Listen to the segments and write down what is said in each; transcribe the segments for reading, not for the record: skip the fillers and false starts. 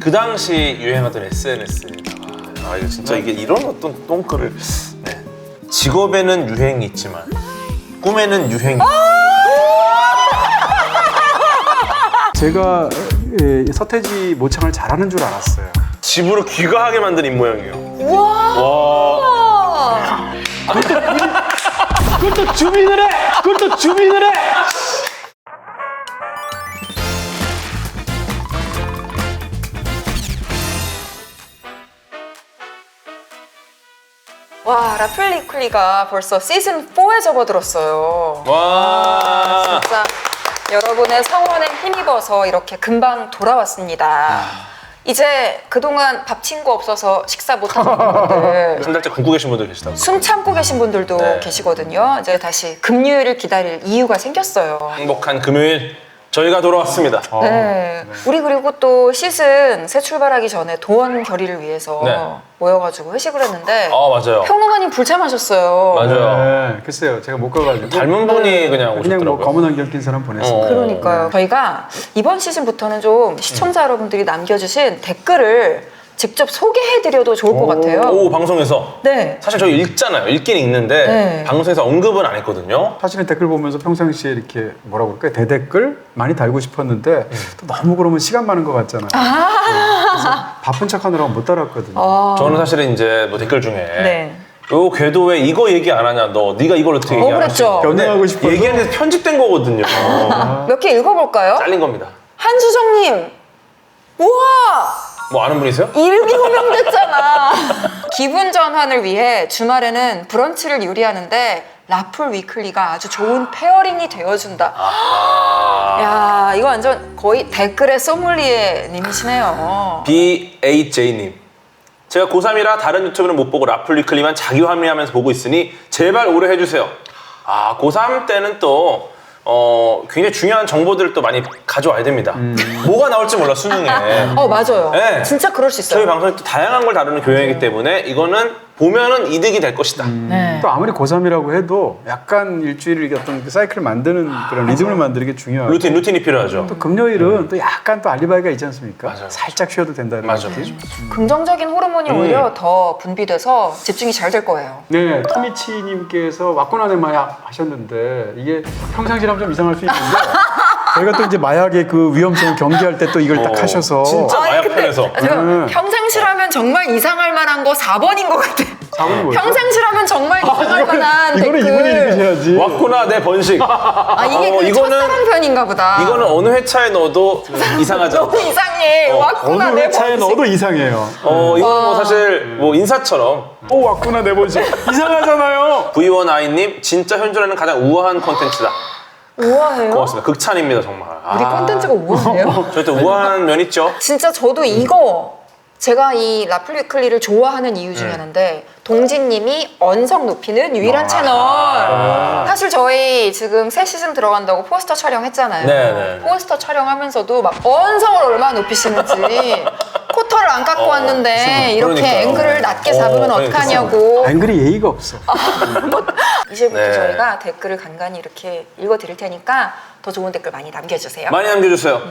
그 당시 유행하던 SNS에다가 이거 진짜 이게 이런 어떤 똥글을 네. 직업에는 유행이 있지만 꿈에는 유행이 제가 서태지 모창을 잘하는 줄 알았어요. 집으로 귀가하게 만든 입모양이에요. 와. 그걸 또 주민을 해! 그걸 또 주민을 해! 와, 라플리쿨리가 벌써 시즌 4에 접어들었어요. 와. 진짜 여러분의 성원에 힘입어서 이렇게 금방 돌아왔습니다. 이제 그동안 밥 친구 없어서 식사 못하는 분들, 한 달째 굶고 계신 분들 계시다고. 숨 참고 계신 분들도 네. 계시거든요. 이제 다시 금요일을 기다릴 이유가 생겼어요. 행복한 금요일 저희가 돌아왔습니다. 네. 우리 그리고 또 시즌 새 출발하기 전에 도원 결의를 위해서 네. 모여가지고 회식을 했는데 맞아요. 평론가님 불참하셨어요. 맞아요. 네, 글쎄요. 제가 못 가가지고. 닮은 분이 그냥 그냥 뭐 오셨더라고요. 검은 안경 낀 사람 보냈습니다. 그러니까요. 저희가 이번 시즌부터는 좀 시청자 여러분들이 남겨주신 댓글을 직접 소개해드려도 좋을 것 같아요. 오 방송에서 네. 사실 저희 읽잖아요. 읽긴 읽는데 네. 방송에서 언급은 안 했거든요. 사실은 댓글 보면서 평상시에 이렇게 뭐라고 그럴까요? 대댓글 많이 달고 싶었는데 또 너무 그러면 시간 많은 것 같잖아요. 그래서 바쁜 척 하느라고 못 달았거든요. 저는 사실은 이제 뭐 댓글 중에 네. 요 걔도 왜 이거 얘기 안 하냐 네가 이걸 어떻게 얘기하냐 그랬죠. 변호하고 싶어서. 얘기하는 데 편집된 거거든요. 몇 개 읽어볼까요? 잘린 겁니다. 한수정님. 우와! 뭐 아는 분 있어요? 이름이 호명됐잖아. 기분 전환을 위해 주말에는 브런치를 요리하는데 라플 위클리가 아주 좋은 페어링이 되어준다. 야, 이거 완전 거의 댓글의 소믈리에님이시네요. BHJ님 제가 고3이라 다른 유튜브는 못 보고 라플 위클리만 자기 화면하면서 보고 있으니 제발 오래 해주세요. 고3 때는 또 굉장히 중요한 정보들을 또 많이 가져와야 됩니다. 뭐가 나올지 몰라 수능에. 맞아요. 네. 진짜 그럴 수 있어요. 저희 방송이 또 다양한 걸 다루는 교양이기 때문에 이거는 보면은 이득이 될 것이다. 네. 또 아무리 고3이라고 해도 약간 일주일을 어떤 그 사이클을 만드는 그런 리듬을 만드는 게 중요하고 루틴이 필요하죠. 또 금요일은 또 약간 또 알리바이가 있지 않습니까? 맞아요. 살짝 쉬어도 된다는 맞아. 느낌. 긍정적인 호르몬이 오히려 더 분비돼서 집중이 잘 될 거예요. 네, 토미치님께서 왁구나네 마약 하셨는데 이게 평상시라면 좀 이상할 수 있는데 저희가 또 이제 마약의 그 위험성을 경계할 때 또 이걸 딱 하셔서 진짜 마약 편에서. 제가 평상시라면 정말 이상할 만한 거 4번인 것 같아. 4번이 뭐죠? 평상시라면 정말 이상할 만한 이거는 댓글. 이분이 읽으셔야지. 왔구나 내 번식. 이게 그 이거는- 첫사랑 편인가 보다. 이거는 어느 회차에 넣어도 이상하죠. 너무 이상해. 어, 왔구나 어느 내 회차에 번식. 넣어도 이상해요. 이건 뭐 사실 뭐 인사처럼 오 왔구나 내 번식 이상하잖아요. V1i님 진짜 현존하는 가장 우아한 콘텐츠다. 우아해요? 고맙습니다. 극찬입니다 정말. 우리 콘텐츠가 우아해요? 저희 또 우아한 면 있죠. 진짜 저도 이거 제가 이 라플 위클리를 좋아하는 이유 중에 하나인데 동진님이 언성 높이는 유일한 채널. 사실 저희 지금 새 시즌 들어간다고 포스터 촬영했잖아요. 네네. 포스터 촬영하면서도 막 언성을 얼마나 높이시는지 코터를 안 깎고 왔는데 이렇게 그러니까요. 앵글을 낮게 잡으면 그러니까. 어떡하냐고. 앵글이 예의가 없어. 이제부터 네. 저희가 댓글을 간간히 이렇게 읽어드릴 테니까 더 좋은 댓글 많이 남겨주세요. 많이 남겨주세요.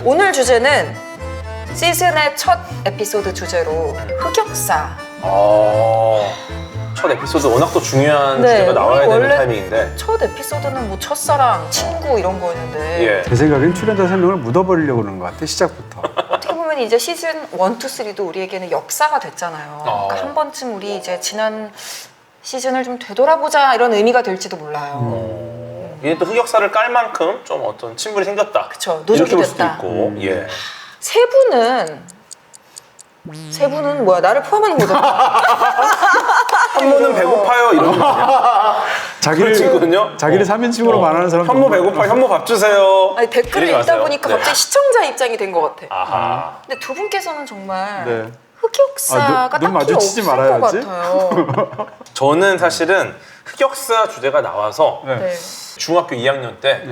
오늘 주제는 시즌의 첫 에피소드 주제로 흑역사. 첫 에피소드 워낙 또 중요한 네, 주제가 나와야 우리 되는 원래 타이밍인데. 첫 에피소드는 뭐 첫사랑, 친구 이런 거였는데 예. 제 생각엔 출연자 3명을 묻어버리려고 그러는 것 같아 시작부터. 어떻게 보면 이제 시즌 1, 2, 3도 우리에게는 역사가 됐잖아요. 그러니까 한 번쯤 우리 이제 지난 시즌을 좀 되돌아보자 이런 의미가 될지도 몰라요. 이게 또 흑역사를 깔 만큼 좀 어떤 친분이 생겼다. 그쵸, 누적이 이렇게 볼 수도 됐다. 있고. 예. 세 분은 뭐야? 나를 포함하는 거잖아. 현모는 배고파요 이런 거 아니야? 자기를 친구는요? 자기를 3인칭으로 말하는 사람. 현모 배고파, 현모 밥 주세요. 아니, 댓글을 이러지 읽다 마세요. 보니까 네. 갑자기 시청자 입장이 된 것 같아. 아하. 근데 두 분께서는 정말 네. 흑역사가 눈 딱히 마주치지 없을 말아야지. 것 같아요. 저는 사실은 흑역사 주제가 나와서 네. 네. 중학교 2학년 때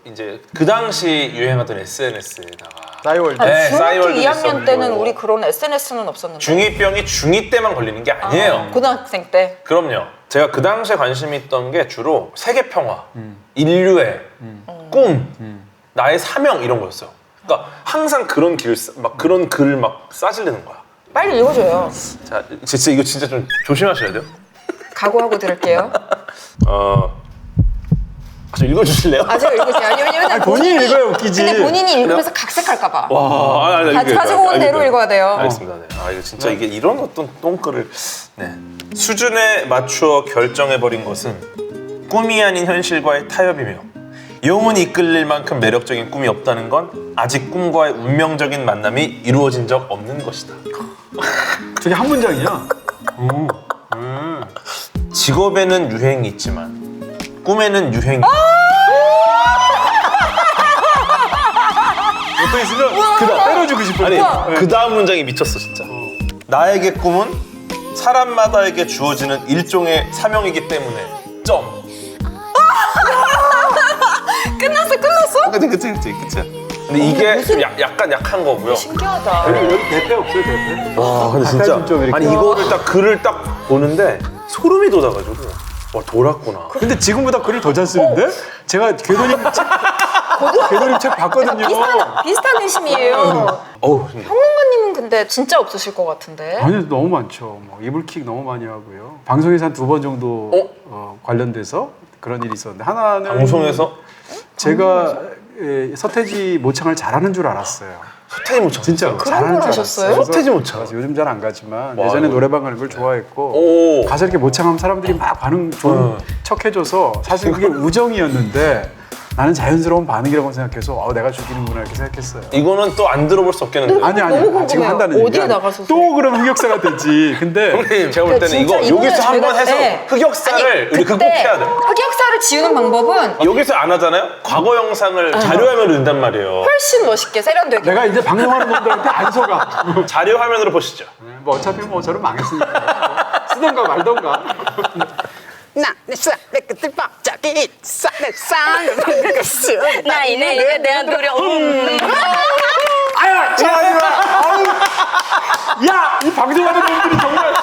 이제 그 당시 유행하던 SNS에다가 싸이월드. 네, 중학교 싸이월드도 2학년 있었고. 때는 우리 그런 SNS는 없었는데. 중2병이 중2 때만 걸리는 게 아니에요. 고등학생 때. 그럼요. 제가 그 당시에 관심이 있던 게 주로 세계 평화, 인류의 꿈, 나의 사명 이런 거였어요. 그러니까 항상 그런 그런 글을 막 싸질리는 거야. 빨리 읽어줘요. 자, 진짜 이거 진짜 좀 조심하셔야 돼요. 각오하고 들을게요. 좀 읽어주실래요? 제가 읽으세요. 왜냐면 본인이 읽어야 웃기지. 근데 본인이 읽으면서 각색할까봐. 와, 가지고 온 대로 읽어야 돼요. 알겠습니다. 네. 이거 진짜 이게 이런 어떤 똥글을 수준에 맞추어 결정해버린 것은 꿈이 아닌 현실과의 타협이며 영혼이 이끌릴 만큼 매력적인 꿈이 없다는 건 아직 꿈과의 운명적인 만남이 이루어진 적 없는 것이다. 저게 한 문장이야. 직업에는 유행이 있지만 꿈에는 유행이 옆에 있으면 그다 때려주고 싶어. 아니 그 다음 문장이 미쳤어 진짜. 나에게 꿈은 사람마다에게 주어지는 일종의 사명이기 때문에 점. 끝났어? 그치. 근데 이게 무슨- 약간 약한 거고요. 신기하다. 여기 대패 없어요, 대패? 와 근데 진짜. 좀 이렇게. 아니 이거를 딱 글을 딱 보는데 소름이 돋아가지고 와 돌았구나. 근데 지금보다 글을 더 잘 쓰는데? 제가 궤도님 책 봤거든요. 비슷한 의심이에요. 어우 평론가님은 근데 진짜 없으실 것 같은데. 아니 너무 많죠. 뭐 이불킥 너무 많이 하고요. 방송에서 한 2번 정도 관련돼서 그런 일이 있었는데 하나는 방송에서 제가 서태지 모창을 잘하는 줄 알았어요. 서태지 모창 진짜 그런 잘하는 걸 줄 하셨어요? 알았어요. 서태지 모창. 그래서 요즘 잘 안 가지만 와, 예전에 이거- 노래방 가는 걸 좋아했고 오. 가서 이렇게 모창하면 사람들이 막 반응 좋은 척 해줘서 사실 그게 우정이었는데 나는 자연스러운 반응이라고 생각해서 내가 죽이는구나 이렇게 생각했어요. 이거는 또 안 들어볼 수 없겠는데. 아니 너무 궁금해요. 지금 한다는 어디에 얘기가 나가서 또 그런 흑역사가 되지. 근데 형님 제가 볼 때는 진짜 이거 이거는 여기서 한번 저희가- 해서 네. 흑역사를 아니, 우리 그때 극복해야 돼. 흑역사를 지우는 방법은 여기서 안 하잖아요? 과거 영상을 자료화면으로 넣는단 말이에요. 훨씬 멋있게 세련되게. 내가 이제 방송하는 놈들한테 안 속아. 자료화면으로 보시죠. 뭐 어차피 뭐 저는 망했으니까 쓰던가 말던가. 나이네 내가 노려. 아야 지나가지 마. 아우. 야, 이 방송하는 놈들이 정말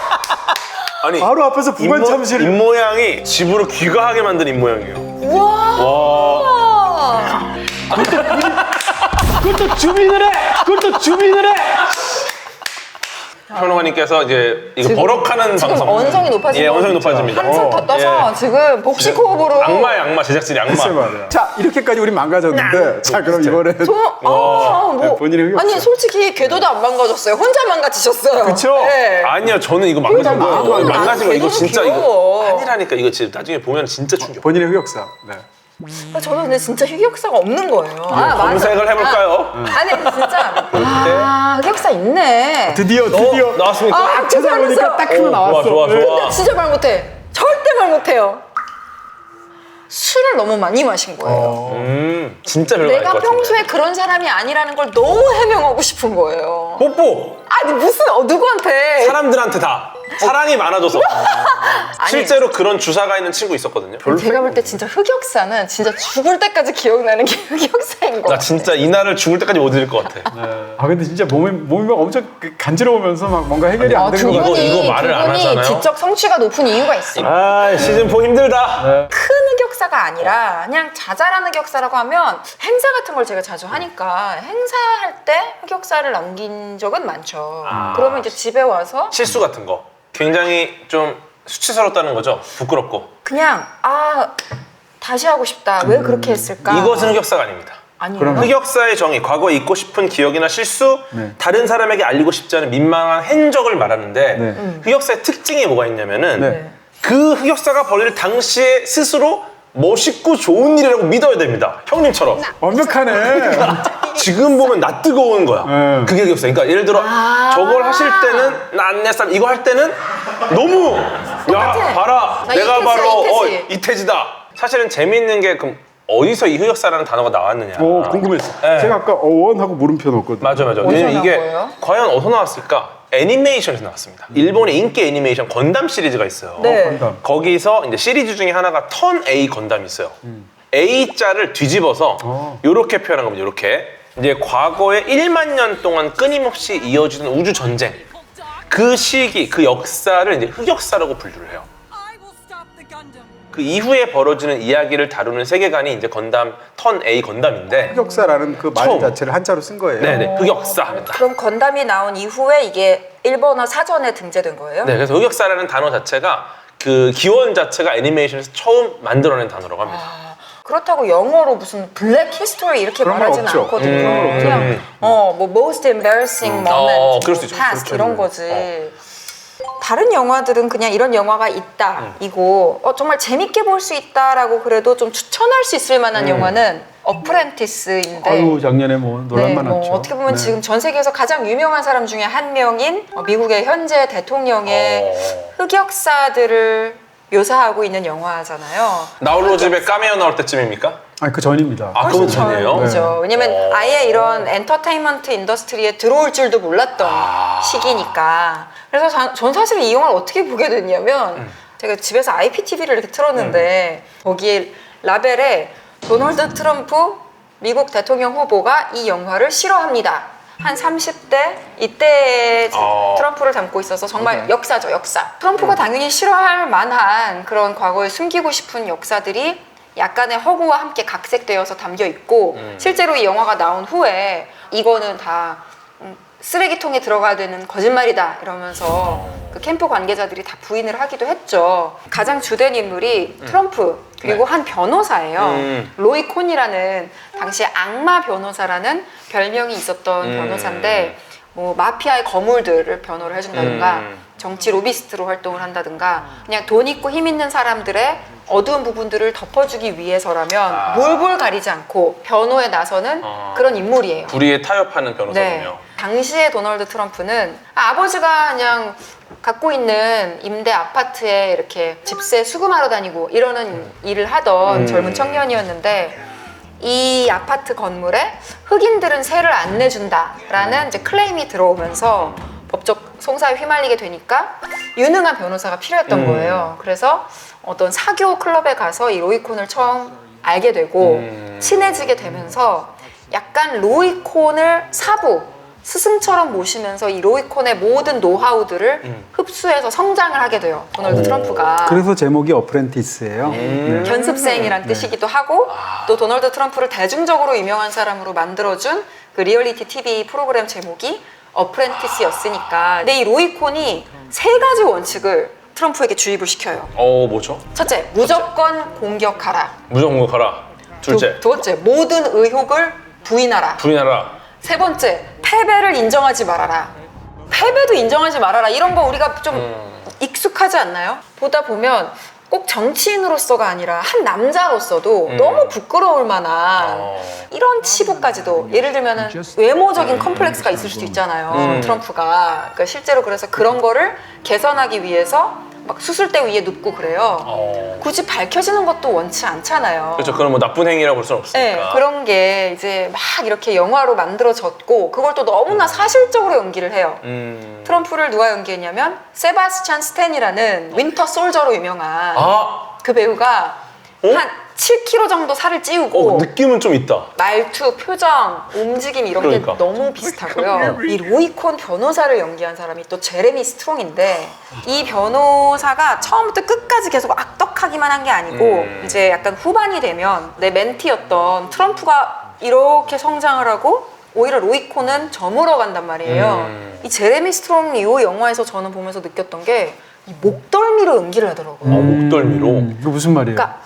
아니 바로 앞에서 부관 참시를. 입 모양이 집으로 귀가하게 만든 입 모양이에요. 우와. 와. 그것도 주민을 해. 그것도 주민을 해. 평론가님께서 이제 이거 지금- 버럭하는 지금 방송. 언성이 높아지고 예, 언성이 높아집니다. 한참 더 떠서 예. 지금 복식 호흡으로. 악마의 악마 제작진이 악마. 글쎄 말이야. 자, 이렇게까지 우리 망가졌는데 자, 그럼 이번에는 뭐 본인의 흑역사. 아니 솔직히 궤도도 안 망가졌어요. 혼자 망가지셨어요. 그쵸? 네. 아니요, 저는 이거 망가진 거 아, 망가진 거 이거 걔도 진짜 귀여워. 이거 아니라니까 이거 지금 나중에 보면 진짜 충격. 본인의 흑역사. 네. 저는 근데 진짜 흑역사가 없는 거예요. 맞아. 검색을 해볼까요? 아니 진짜. 흑역사 있네. 드디어 나왔습니까? 찾아보니까 딱 하나 나왔어. 좋아. 근데 진짜 말 못해. 절대 말 못해요. 술을 너무 많이 마신 거예요. 진짜 별거 아닐 내가 것 같은데. 평소에 그런 사람이 아니라는 걸 너무 해명하고 싶은 거예요. 뽀뽀 아니 무슨 누구한테? 사람들한테 다 사랑이 많아져서 실제로 그런 주사가 있는 친구 있었거든요. 제가 볼 때 진짜 흑역사는 진짜 죽을 때까지 기억나는 게 흑역사인 거 나 같아. 진짜 이날을 죽을 때까지 못 잊을 것 같아. 아 근데 진짜 몸이 막 엄청 간지러우면서 막 뭔가 해결이 안 되는 것 같아. 이거 말을 안 하잖아요. 지적 성취가 높은 이유가 있어. 아 시즌 4 힘들다. 큰 흑역사가 아니라 그냥 자잘한 흑역사라고 하면 행사 같은 걸 제가 자주 하니까 행사할 때 흑역사를 남긴 적은 많죠. 그러면 이제 집에 와서 실수 같은 거 굉장히 좀 수치스럽다는 거죠. 부끄럽고. 그냥 다시 하고 싶다. 왜 그렇게 했을까? 이것은 흑역사가 아닙니다. 아니에요. 그럼 흑역사의 정의, 과거에 잊고 싶은 기억이나 실수, 네. 다른 사람에게 알리고 싶지 않은 민망한 행적을 말하는데 네. 흑역사의 특징이 뭐가 있냐면은 네. 그 흑역사가 벌릴 당시에 스스로 멋있고 좋은 일이라고 믿어야 됩니다. 형님처럼. 완벽하네. 지금 보면 나 뜨거운 거야. 네. 그게 흑역사. 그러니까 예를 들어 저걸 하실 때는 난 내 삶, 이거 할 때는 너무 야 봐라 나 내가 이태지야, 바로 이태지. 이태지다. 사실은 재미있는 게 그럼 어디서 이 흑역사라는 단어가 나왔느냐. 오 궁금했어. 네. 제가 아까 어원하고 물음표 넣었거든. 맞아. 어디서 왜냐면 나온 이게 거예요? 과연 어디서 나왔을까? 애니메이션에서 나왔습니다. 일본의 인기 애니메이션 건담 시리즈가 있어요. 네. 건담. 거기서 이제 시리즈 중에 하나가 턴 A 건담이 있어요. A자를 뒤집어서 이렇게 표현한 겁니다. 이렇게 이제 과거에 1만 년 동안 끊임없이 이어지는 우주 전쟁 그 시기 그 역사를 이제 흑역사라고 분류를 해요. I will stop the Gundam. 그 이후에 벌어지는 이야기를 다루는 세계관이 이제 건담 턴 A 건담인데 흑역사라는 그 말 처음. 자체를 한자로 쓴 거예요. 네네 흑역사. 그럼 건담이 나온 이후에 이게 일본어 사전에 등재된 거예요? 네, 그래서 흑역사라는 단어 자체가 그 기원 자체가 애니메이션에서 처음 만들어낸 단어라고 합니다. 그렇다고 영어로 무슨 블랙 히스토리 이렇게 그런 건 말하지는 없죠. 않거든요. 그런 건 없죠. 그냥 뭐 most embarrassing moment, 그럴 수 있죠. past 이런 거지. 다른 영화들은 그냥 이런 영화가 있다 이고 정말 재밌게 볼 수 있다라고 그래도 좀 추천할 수 있을 만한 영화는 어프렌티스인데 아유 작년에 뭐 논란 많았죠. 어떻게 보면 네. 지금 전 세계에서 가장 유명한 사람 중에 한 명인 미국의 현재 대통령의 흑역사들을 묘사하고 있는 영화잖아요. 나홀로 집에 까메오 나올 때쯤입니까? 아니 그 전입니다. 아, 그건 전이에요? 전이죠. 왜냐면 아예 이런 엔터테인먼트 인더스트리에 들어올 줄도 몰랐던 시기니까. 그래서 전 사실 이 영화를 어떻게 보게 됐냐면 제가 집에서 IPTV를 이렇게 틀었는데 거기에 라벨에 도널드 트럼프 미국 대통령 후보가 이 영화를 싫어합니다. 한 30대 이때 트럼프를 담고 있어서 정말 역사죠, 역사. 트럼프가 당연히 싫어할 만한 그런 과거에 숨기고 싶은 역사들이 약간의 허구와 함께 각색되어서 담겨 있고 실제로 이 영화가 나온 후에 이거는 다 쓰레기통에 들어가야 되는 거짓말이다 이러면서 그 캠프 관계자들이 다 부인을 하기도 했죠. 가장 주된 인물이 트럼프 그리고 한 변호사예요. 로이 콘이라는 당시에 악마 변호사라는 별명이 있었던 변호사인데 뭐 마피아의 거물들을 변호를 해준다든가 정치 로비스트로 활동을 한다든가 그냥 돈 있고 힘 있는 사람들의 어두운 부분들을 덮어주기 위해서라면 몰골 가리지 않고 변호에 나서는 그런 인물이에요. 불의에 타협하는 변호사군요. 네. 당시에 도널드 트럼프는 아버지가 그냥 갖고 있는 임대 아파트에 이렇게 집세 수금하러 다니고 이러는 일을 하던 젊은 청년이었는데 이 아파트 건물에 흑인들은 세를 안 내준다라는 이제 클레임이 들어오면서 법적 송사에 휘말리게 되니까 유능한 변호사가 필요했던 거예요. 그래서 어떤 사교 클럽에 가서 이 로이콘을 처음 알게 되고 친해지게 되면서 약간 로이콘을 사부 스승처럼 모시면서 이 로이콘의 모든 노하우들을 흡수해서 성장을 하게 돼요. 도널드 트럼프가. 그래서 제목이 어프렌티스예요. 네. 견습생이란 뜻이기도 하고 또 도널드 트럼프를 대중적으로 유명한 사람으로 만들어준 그 리얼리티 TV 프로그램 제목이 어프렌티스였으니까. 근데 이 로이콘이 세 가지 원칙을 트럼프에게 주입을 시켜요. 뭐죠? 첫째, 무조건 공격하라. 무조건 공격하라. 둘째, 두 번째, 모든 의혹을 부인하라. 부인하라. 세 번째, 패배를 인정하지 말아라. 패배도 인정하지 말아라. 이런 거 우리가 좀 익숙하지 않나요? 보다 보면 꼭 정치인으로서가 아니라 한 남자로서도 너무 부끄러울 만한 이런 치부까지도 예를 들면 외모적인 컴플렉스가 있을 수도 있잖아요. 트럼프가. 그러니까 실제로 그래서 그런 거를 개선하기 위해서 막 수술대 위에 눕고 그래요. 굳이 밝혀지는 것도 원치 않잖아요. 그렇죠. 그건 뭐 나쁜 행위라고 볼 수는 없으니까. 네, 그런 게 이제 막 이렇게 영화로 만들어졌고 그걸 또 너무나 사실적으로 연기를 해요. 트럼프를 누가 연기했냐면 세바스찬 스탠이라는 윈터 솔저로 유명한 그 배우가 한 7kg 정도 살을 찌우고 느낌은 좀 있다. 말투, 표정, 움직임 이런 그러니까. 게 너무 비슷하고요. 이 로이콘 변호사를 연기한 사람이 또 제레미 스트롱인데 이 변호사가 처음부터 끝까지 계속 악덕하기만 한 게 아니고 이제 약간 후반이 되면 내 멘티였던 트럼프가 이렇게 성장을 하고 오히려 로이콘은 저물어 간단 말이에요. 이 제레미 스트롱이 이 영화에서 저는 보면서 느꼈던 게 이 목덜미로 연기를 하더라고요. 목덜미로. 이거 무슨 말이에요? 그러니까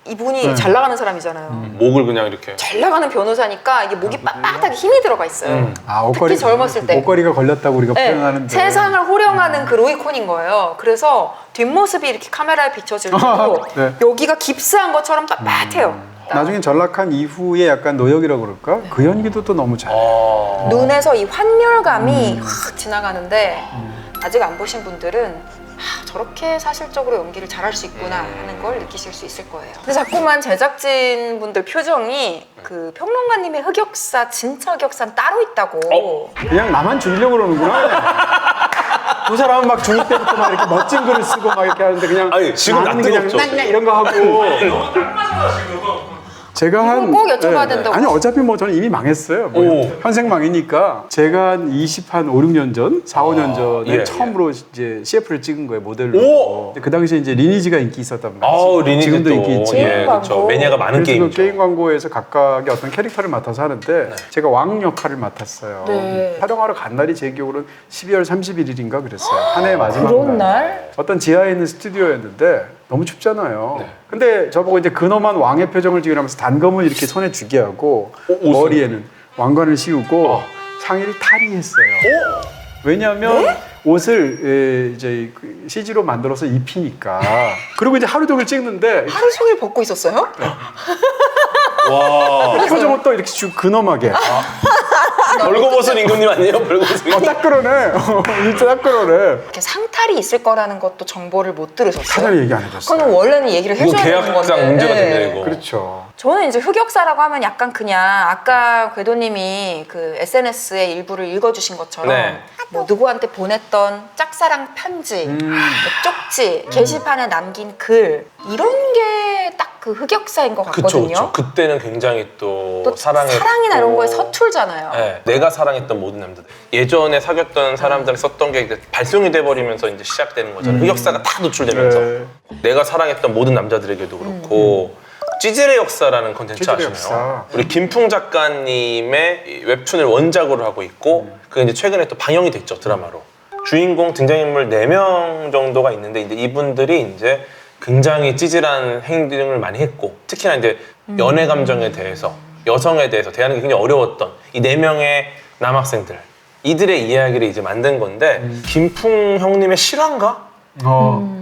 이분이 잘 나가는 사람이잖아요. 목을 그냥 이렇게. 잘 나가는 변호사니까 이게 목이 빳빳하게 힘이 들어가 있어요. 옷걸이, 특히 젊었을 때. 옷걸이가 걸렸다고 우리가 네, 표현하는데 세상을 호령하는 그 로이콘인 거예요. 그래서 뒷모습이 이렇게 카메라에 비춰질 때도 네. 여기가 깁스한 것처럼 빳빳해요. 나중에 전락한 이후에 약간 노역이라고 그럴까? 그 연기도 또 너무 잘해요. 눈에서 이 환멸감이 확 지나가는데 아직 안 보신 분들은 저렇게 사실적으로 연기를 잘할 수 있구나 하는 걸 느끼실 수 있을 거예요. 근데 자꾸만 제작진 분들 표정이 그 평론가님의 흑역사 진짜 흑역사는 따로 있다고. 그냥 나만 죽이려고 그러는구나. 그 사람은 막 중2 때부터 막 이렇게 멋진 글을 쓰고 막 이렇게 하는데 그냥 아니, 지금 나는 나 그냥 뜨겁죠, 냥냥 이런 거 하고 제가 이걸 꼭 여쭤봐야 된다고. 아니 어차피 뭐 저는 이미 망했어요. 뭐 오. 현생망이니까 제가 한 5, 6년 전, 4, 5년 전에 예, 처음으로 이제 CF를 찍은 거예요, 모델로. 오. 그 당시에 이제 리니지가 인기 있었단 말이죠. 아우 리니지 지금도 또 인기 있지. 예, 그렇죠. 매니아가 많은 그래서 그 게임이죠. 게임 광고에서 각각의 어떤 캐릭터를 맡아서 하는데 제가 왕 역할을 맡았어요. 네. 촬영하러 간 날이 제 기억으로는 12월 31일인가 그랬어요. 한 해 마지막 그런 날. 날? 어떤 지하에 있는 스튜디오였는데 너무 춥잖아요. 네. 근데 저보고 이제 근엄한 왕의 표정을 지으면서 단검을 이렇게 손에 쥐게 하고 옷은? 머리에는 왕관을 씌우고 상의를 탈의했어요. 왜냐하면 옷을 이제 그 CG로 만들어서 입히니까. 그리고 이제 하루 종일 찍는데 하루 종일 벗고 있었어요? 와 표정은 또 이렇게 쭉 근엄하게. 벌거벗은 임금님 아니에요? 벌거벗은 딱 그러네. 진짜 딱 그러네. 이렇게 상탈이 있을 거라는 것도 정보를 못 들으셨어요? 사전에 얘기 안 해줬어요. 그건 원래는 얘기를 이거 해줘야 되는 건데. 계약상 문제가 네. 됩니다 이거. 그렇죠. 저는 이제 흑역사라고 하면 약간 그냥 아까 궤도님이 그 SNS의 일부를 읽어주신 것처럼 네. 뭐 누구한테 보냈던 짝사랑 편지, 뭐 쪽지, 게시판에 남긴 글 이런 게 딱 그 흑역사인 것 그쵸 같거든요. 그쵸. 그때는 굉장히 또 또 사랑했고 사랑이나 이런 거에 서툴잖아요. 네, 내가 사랑했던 모든 남자들 예전에 사귀었던 사람들이 썼던 게 이제 발송이 돼버리면서 이제 시작되는 거잖아요. 흑역사가 다 노출되면서 네. 내가 사랑했던 모든 남자들에게도 그렇고 찌질의 역사라는 컨텐츠 찌질의 아시나요? 역사. 우리 김풍 작가님의 이 웹툰을 원작으로 하고 있고 그게 이제 최근에 또 방영이 됐죠 드라마로. 주인공 등장인물 4명 정도가 있는데 이제 이분들이 이제 굉장히 찌질한 행동을 많이 했고 특히나 이제 연애 감정에 대해서 여성에 대해서 대하는 게 굉장히 어려웠던 이 4명의 남학생들 이들의 이야기를 이제 만든 건데 김풍 형님의 실화인가?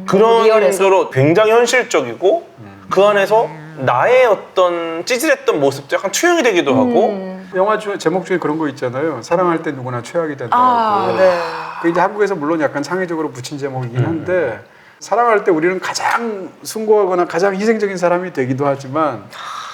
그런 리얼해서. 식으로 굉장히 현실적이고 그 안에서 나의 어떤 찌질했던 모습도 약간 투영이 되기도 하고 영화 중에 제목 중에 그런 거 있잖아요. 사랑할 때 누구나 최악이 된다고. 아, 네. 그 이제 한국에서 물론 약간 창의적으로 붙인 제목이긴 한데 사랑할 때 우리는 가장 숭고하거나 가장 희생적인 사람이 되기도 하지만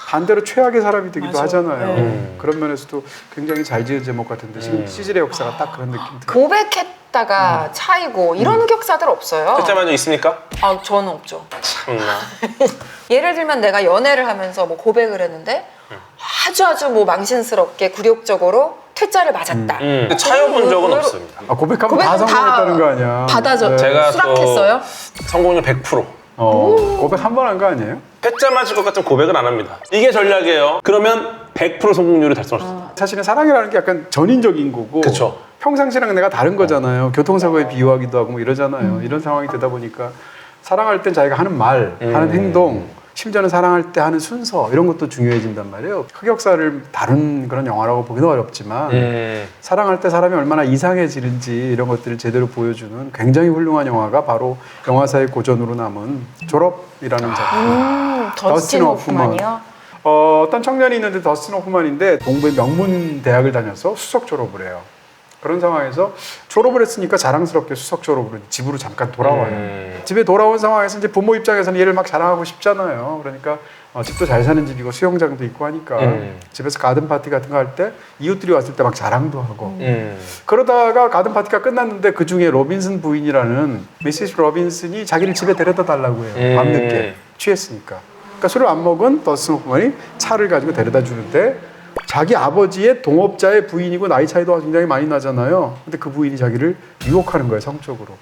반대로 최악의 사람이 되기도 하잖아요. 그런 면에서도 굉장히 잘 지은 제목 같은데 지금 시질의 역사가 딱 그런 느낌 들어요. 고백했다가 차이고 이런 흑역사들 없어요? 실제만도 있습니까? 아, 저는 없죠. 참나. 예를 들면 내가 연애를 하면서 뭐 고백을 했는데 아주 뭐 망신스럽게 굴욕적으로 퇴짜를 맞았다. 근데 차여본 적은 없습니다. 아, 고백하면 고백은 다 성공했다는 거 아니야? 받아줘. 제가 수락했어요? 성공률 100%. 고백 한 번 한 거 아니에요? 패자 맞을 것 같은 고백은 안 합니다. 이게 전략이에요. 그러면 100% 성공률을 달성할 수 있어요. 사실은 사랑이라는 게 약간 전인적인 거고 그쵸. 평상시랑 내가 다른 거잖아요. 교통사고에 비유하기도 하고 뭐 이러잖아요. 이런 상황이 되다 보니까 사랑할 땐 자기가 하는 말, 하는 행동, 심지어는 사랑할 때 하는 순서 이런 것도 중요해진단 말이에요. 흑역사를 다룬 그런 영화라고 보기도 어렵지만 사랑할 때 사람이 얼마나 이상해지는지 이런 것들을 제대로 보여주는 굉장히 훌륭한 영화가 바로 영화사의 고전으로 남은 졸업이라는 작품. 더스틴 호프만이요? 어떤 청년이 있는데 더스틴 호프만인데 동부의 명문 대학을 다녀서 수석 졸업을 해요. 그런 상황에서 졸업을 했으니까 자랑스럽게 수석 졸업으로 집으로 잠깐 돌아와요. 집에 돌아온 상황에서 이제 부모 입장에서는 얘를 막 자랑하고 싶잖아요. 그러니까 집도 잘 사는 집이고 수영장도 있고 하니까 집에서 가든 파티 같은 거 할 때 이웃들이 왔을 때 막 자랑도 하고 그러다가 가든 파티가 끝났는데 그 중에 로빈슨 부인이라는 미시스 로빈슨이 자기를 집에 데려다 달라고 해요. 밤늦게 취했으니까. 그러니까 술을 안 먹은 더스틴 호프만이 차를 가지고 데려다 주는데 자기 아버지의 동업자의 부인이고 나이 차이도 굉장히 많이 나잖아요. 근데 그 부인이 자기를 유혹하는 거예요, 성적으로.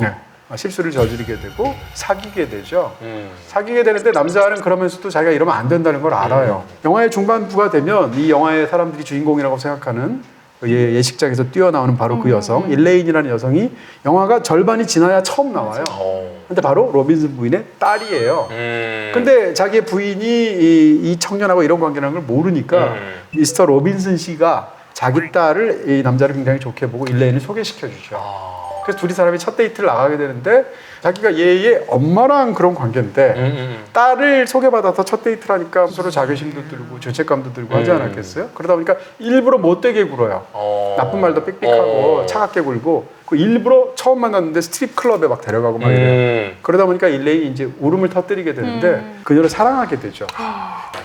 네. 실수를 저지르게 되고 사귀게 되죠. 사귀게 되는데 남자는 그러면서도 자기가 이러면 안 된다는 걸 알아요. 영화의 중반부가 되면 이 영화의 사람들이 주인공이라고 생각하는 예식장에서 뛰어나오는 바로 그 여성, 일레인이라는 여성이 영화가 절반이 지나야 처음 나와요. 근데 바로 로빈슨 부인의 딸이에요. 근데 자기의 부인이 이 청년하고 이런 관계라는 걸 모르니까 미스터 로빈슨 씨가 자기 딸을 이 남자를 굉장히 좋게 보고 일레인을 소개시켜 주죠. 그래서 둘이 사람이 첫 데이트를 나가게 되는데 자기가 얘의 엄마랑 그런 관계인데 딸을 소개받아서 첫 데이트를 하니까 서로 자괴심도 들고 죄책감도 들고 하지 않았겠어요? 그러다 보니까 일부러 못되게 굴어요. 나쁜 말도 삑삑하고 차갑게 굴고 그 일부러 처음 만났는데 스트립 클럽에 막 데려가고 막 이래요. 그러다 보니까 일레인이 이제 울음을 터뜨리게 되는데 그녀를 사랑하게 되죠.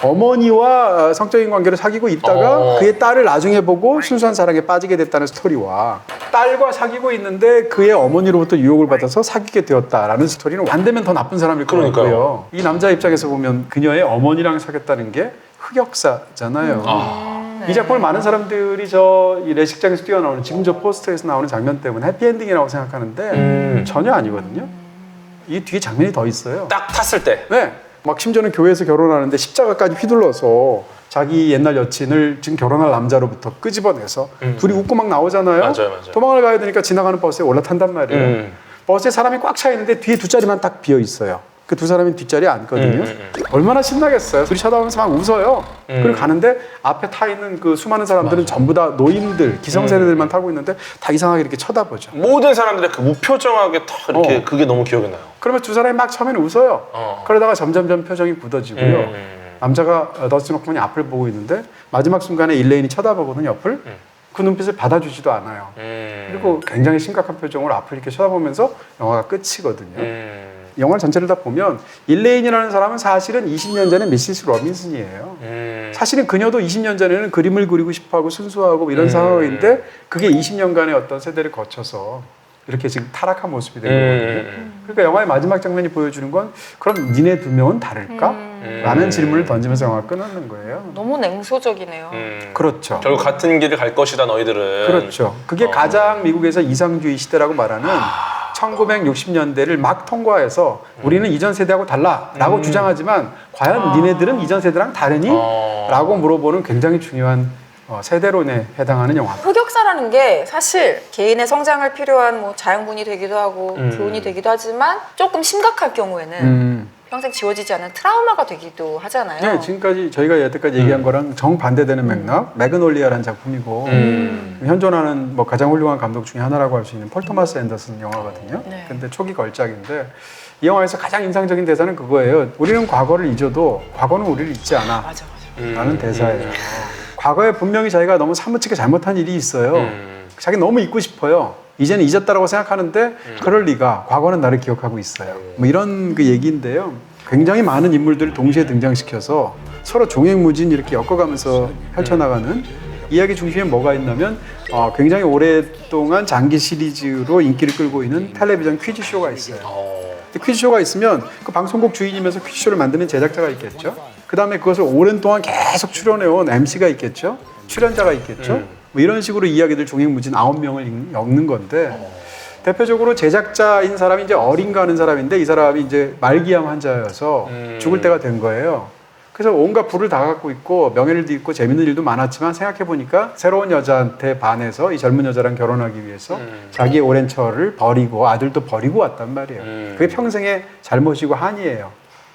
어머니와 성적인 관계를 사귀고 있다가 그의 딸을 나중에 보고 순수한 사랑에 빠지게 됐다는 스토리와 딸과 사귀고 있는데 그의 어머니로부터 유혹을 받아서 사귀게 되었다라는 스토리는 반대면 더 나쁜 사람일 것 같고요. 이 남자 입장에서 보면 그녀의 어머니랑 사귀었다는 게 흑역사잖아요. 이 작품을 많은 사람들이 이 레식장에서 뛰어나오는 지금 저 포스터에서 나오는 장면 때문에 해피엔딩이라고 생각하는데 전혀 아니거든요. 이 뒤에 장면이 더 있어요. 딱 탔을 때. 네. 막 심지어는 교회에서 결혼하는데 십자가까지 휘둘러서 자기 옛날 여친을 지금 결혼할 남자로부터 끄집어내서 둘이 웃고 막 나오잖아요. 맞아요. 도망을 가야 되니까 지나가는 버스에 올라탄단 말이에요. 버스에 사람이 꽉 차 있는데 뒤에 두 자리만 딱 비어 있어요. 그 두 사람이 뒷자리에 앉거든요. 얼마나 신나겠어요. 둘이 쳐다보면서 막 웃어요. 그리고 가는데 앞에 타 있는 그 수많은 사람들은 전부 다 노인들, 기성세대들만 타고 있는데 다 이상하게 이렇게 쳐다보죠. 모든 사람들의 그 무표정하게 탁 이렇게 그게 너무 기억이 나요. 그러면 두 사람이 막 처음에는 웃어요. 그러다가 점점점 표정이 굳어지고요. 남자가 더스틴 호프만이 앞을 보고 있는데 마지막 순간에 일레인이 쳐다보거든요, 옆을. 그 눈빛을 받아주지도 않아요. 그리고 굉장히 심각한 표정으로 앞을 이렇게 쳐다보면서 영화가 끝이거든요. 영화 전체를 다 보면 일레인이라는 사람은 사실은 20년 전에 미시스 로빈슨이에요. 사실은 그녀도 20년 전에는 그림을 그리고 싶어하고 순수하고 이런 상황인데 그게 20년간의 어떤 세대를 거쳐서 이렇게 지금 타락한 모습이 된 거거든요. 그러니까 영화의 마지막 장면이 보여주는 건 그럼 니네 두 명은 다를까? 라는 질문을 던지면서 영화가 끝나는 거예요. 너무 냉소적이네요. 그렇죠. 결국 같은 길을 갈 것이다 너희들은. 그렇죠. 그게 가장 미국에서 이상주의 시대라고 말하는 1960년대를 막 통과해서 우리는 이전 세대하고 달라라고 주장하지만 과연 니네들은 이전 세대랑 다르니? 라고 물어보는 굉장히 중요한 세대론에 해당하는 영화입니다. 흑역사라는 게 사실 개인의 성장을 필요한 뭐 자양분이 되기도 하고 교훈이 되기도 하지만 조금 심각할 경우에는 평생 지워지지 않는 트라우마가 되기도 하잖아요. 네, 지금까지 저희가 여태까지 얘기한 거랑 정반대되는 맥락, 매그놀리아라는 작품이고 현존하는 뭐 가장 훌륭한 감독 중에 하나라고 할 수 있는 폴 토마스 앤더슨 영화거든요. 네. 근데 초기 걸작인데 이 영화에서 가장 인상적인 대사는 그거예요. 우리는 과거를 잊어도 과거는 우리를 잊지 않아. 맞아. 라는 대사예요. 과거에 분명히 자기가 너무 사무치게 잘못한 일이 있어요. 자기 너무 잊고 싶어요. 이제는 잊었다라고 생각하는데 그럴 리가. 과거는 나를 기억하고 있어요. 뭐 이런 그 얘기인데요. 굉장히 많은 인물들을 동시에 등장시켜서 서로 종횡무진 이렇게 엮어가면서 펼쳐나가는 이야기 중심에 뭐가 있냐면 굉장히 오랫동안 장기 시리즈로 인기를 끌고 있는 텔레비전 퀴즈쇼가 있어요. 퀴즈쇼가 있으면 그 방송국 주인이면서 퀴즈쇼를 만드는 제작자가 있겠죠. 그 다음에 그것을 오랜 동안 계속 출연해온 MC가 있겠죠. 출연자가 있겠죠. 뭐 이런 식으로 이야기들 종횡무진 9명을 엮는 건데 대표적으로 제작자인 사람이 이제 어린가 하는 사람인데 이 사람이 이제 말기암 환자여서 죽을 때가 된 거예요. 그래서 온갖 부를 다 갖고 있고 명예를 잃고 재밌는 일도 많았지만 생각해보니까 새로운 여자한테 반해서 이 젊은 여자랑 결혼하기 위해서 자기의 오랜 처를 버리고 아들도 버리고 왔단 말이에요. 그게 평생의 잘못이고 한이에요.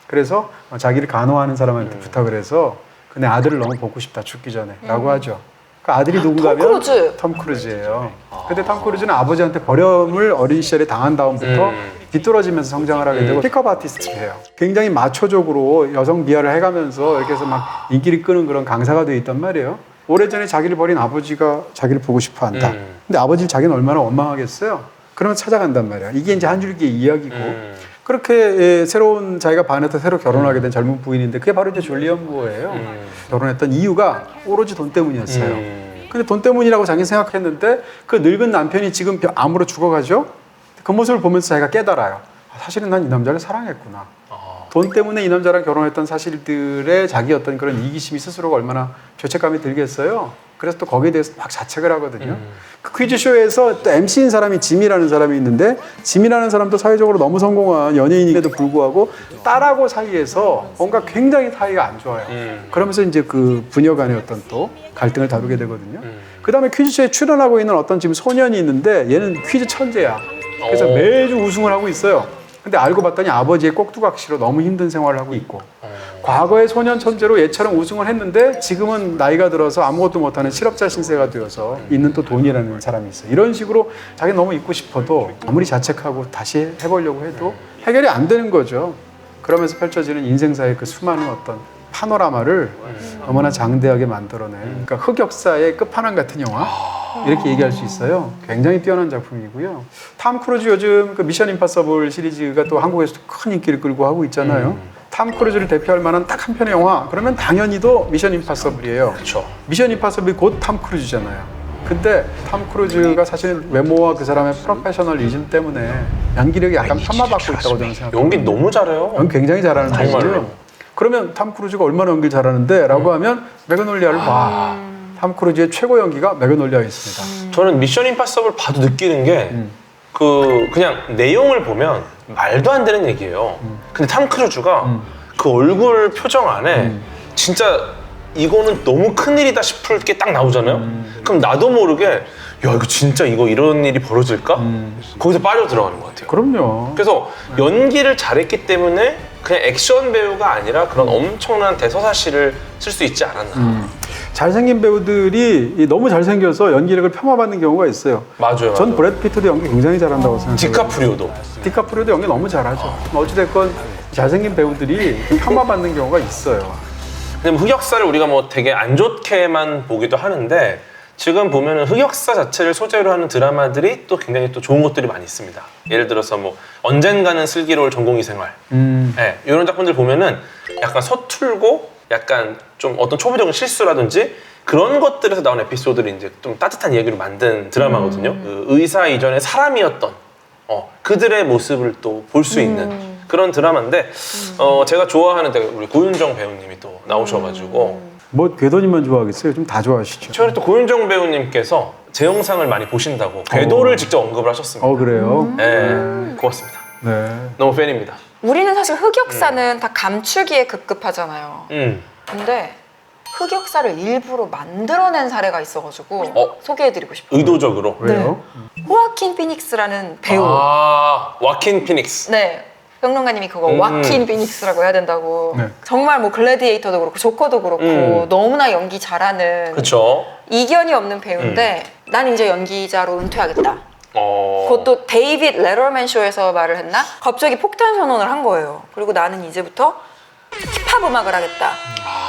그래서 자기를 간호하는 사람한테 부탁을 해서 그네 아들을 너무 보고 싶다 죽기 전에 라고 하죠. 그 아들이 누군가면 톰 크루즈예요. 근데 톰 크루즈는 아버지한테 버림을 어린 시절에 당한 다음부터 뒤떨어지면서 성장을 하게 되고 픽업 아티스트예요. 굉장히 마초적으로 여성 비하를 해가면서 이렇게 해서 막 인기를 끄는 그런 강사가 되어 있단 말이에요. 오래전에 자기를 버린 아버지가 자기를 보고 싶어 한다. 근데 아버지를 자기는 얼마나 원망하겠어요? 그러면 찾아간단 말이에요. 이게 이제 한 줄기의 이야기고 그렇게 새로운 자기가 반해서 새로 결혼하게 된 젊은 부인인데 그게 바로 이제 줄리언 무어예요. 결혼했던 이유가 오로지 돈 때문이었어요. 근데 돈 때문이라고 자기는 생각했는데 그 늙은 남편이 지금 암으로 죽어가죠. 그 모습을 보면서 자기가 깨달아요. 사실은 난 이 남자를 사랑했구나. 돈 때문에 이 남자랑 결혼했던 사실들의 자기 어떤 그런 이기심이 스스로가 얼마나 죄책감이 들겠어요. 그래서 또 거기에 대해서 막 자책을 하거든요. 그 퀴즈쇼에서 또 MC인 사람이 짐이라는 사람이 있는데 짐이라는 사람도 사회적으로 너무 성공한 연예인임에도 불구하고 딸하고 사이에서 뭔가 굉장히 사이가 안 좋아요. 그러면서 이제 그 부녀 간의 어떤 또 갈등을 다루게 되거든요. 그 다음에 퀴즈쇼에 출연하고 있는 어떤 지금 소년이 있는데 얘는 퀴즈 천재야. 그래서 매주 우승을 하고 있어요. 근데 알고 봤더니 아버지의 꼭두각시로 너무 힘든 생활을 하고 있고 과거의 소년 천재로 얘처럼 우승을 했는데 지금은 나이가 들어서 아무것도 못하는 실업자 신세가 되어서 있는 또 돈이라는 사람이 있어요. 이런 식으로 자기 너무 잊고 싶어도 아무리 자책하고 다시 해보려고 해도 해결이 안 되는 거죠. 그러면서 펼쳐지는 인생사의 그 수많은 어떤 파노라마를 너무나 장대하게 만들어낸 그러니까 흑역사의 끝판왕 같은 영화 이렇게 얘기할 수 있어요. 굉장히 뛰어난 작품이고요. 탐 크루즈 요즘 그 미션 임파서블 시리즈가 또 한국에서도 큰 인기를 끌고 하고 있잖아요. 탐 크루즈를 대표할 만한 딱 한 편의 영화 그러면 당연히도 미션 임파서블이에요. 그렇죠. 미션 임파서블이 곧 탐 크루즈잖아요. 근데 탐 크루즈가 사실 외모와 그 사람의 프로페셔널리즘 때문에 연기력이 약간 폄하받고 있다고 저는 생각해요. 연기 너무 잘해요. 연기 굉장히 잘하는 정말로. 분이고요. 그러면 탐 크루즈가 얼마나 연기를 잘하는데? 라고 하면 매그놀리아를 봐. 탐 크루즈의 최고 연기가 매그놀리아에 있습니다. 저는 미션 임파서블 봐도 느끼는 게 그냥 내용을 보면 말도 안 되는 얘기예요. 근데 탐 크루즈가 그 얼굴 표정 안에 진짜 이거는 너무 큰일이다 싶을 게 딱 나오잖아요. 그럼 나도 모르게 야 이거 진짜 이런 일이 벌어질까? 거기서 빠져 들어가는 것 같아요. 그럼요. 그래서 연기를 잘했기 때문에 그냥 액션 배우가 아니라 그런 엄청난 대서사시를 쓸 수 있지 않았나. 잘생긴 배우들이 너무 잘생겨서 연기력을 폄하받는 경우가 있어요. 맞아요. 전 브래드 피트도 연기 굉장히 잘한다고 생각해요. 디카프리오도. 디카프리오도 연기 너무 잘하죠. 어찌됐건 잘생긴 배우들이 폄하받는 경우가 있어요. 근데 뭐 흑역사를 우리가 뭐 되게 안 좋게만 보기도 하는데 지금 보면은 흑역사 자체를 소재로 하는 드라마들이 또 굉장히 또 좋은 것들이 많이 있습니다. 예를 들어서 뭐 언젠가는 슬기로울 전공의 생활, 네, 이런 작품들 보면은 약간 서툴고 약간 좀 어떤 초보적인 실수라든지 그런 것들에서 나온 에피소드를 이제 좀 따뜻한 이야기로 만든 드라마거든요. 그 의사 이전에 사람이었던 그들의 모습을 또 볼 수 있는 그런 드라마인데 제가 좋아하는 우리 고윤정 배우님이 또 나오셔가지고 뭐 궤도님만 좋아하겠어요? 좀 다 좋아하시죠. 최근에 또 고윤정 배우님께서 제 영상을 많이 보신다고 궤도를 직접 언급을 하셨습니다. 그래요? 네, 고맙습니다. 네. 너무 팬입니다. 우리는 사실 흑역사는 다 감추기에 급급하잖아요. 근데 흑역사를 일부러 만들어낸 사례가 있어가지고 소개해드리고 싶어요. 의도적으로. 왜요? 호아킨 피닉스라는 배우. 와킨 피닉스. 네. 평론가님이 그거 와킨 피닉스라고 해야 된다고. 네. 정말 뭐 글래디에이터도 그렇고 조커도 그렇고 너무나 연기 잘하는 그렇죠. 이견이 없는 배우인데 난 이제 연기자로 은퇴하겠다. 어. 그것도 데이빗 레더맨 쇼에서 말을 했나? 갑자기 폭탄 선언을 한 거예요. 그리고 나는 이제부터 힙합 음악을 하겠다.